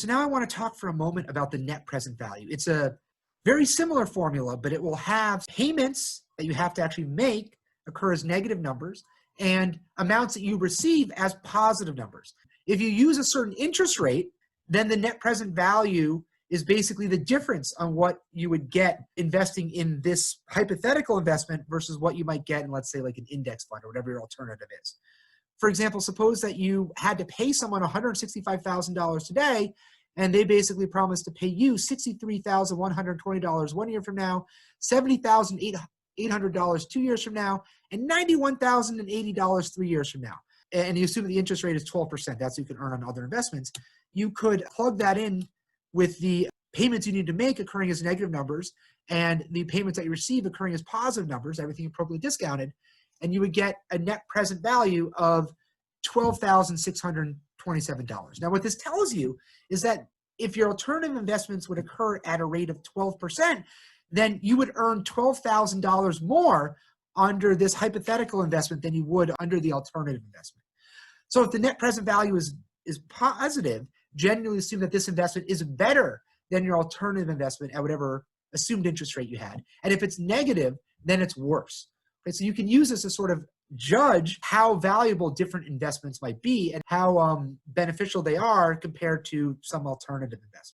So now I want to talk for a moment about the net present value. It's a very similar formula, but it will have payments that you have to actually make occur as negative numbers and amounts that you receive as positive numbers. If you use a certain interest rate, then the net present value is basically the difference on what you would get investing in this hypothetical investment versus what you might get in, let's say, like an index fund or whatever your alternative is. For example, suppose that you had to pay someone $165,000 today, and they basically promised to pay you $63,120 1 year from now, $70,800 2 years from now, and $91,080 3 years from now. And you assume that the interest rate is 12%. That's what you can earn on other investments. You could plug that in with the payments you need to make occurring as negative numbers and the payments that you receive occurring as positive numbers, everything appropriately discounted, and you would get a net present value of $12,627. Now, what this tells you is that if your alternative investments would occur at a rate of 12%, then you would earn $12,000 more under this hypothetical investment than you would under the alternative investment. So if the net present value is positive, generally assume that this investment is better than your alternative investment at whatever assumed interest rate you had. And if it's negative, then it's worse. Okay, so you can use this to sort of judge how valuable different investments might be and how beneficial they are compared to some alternative investment.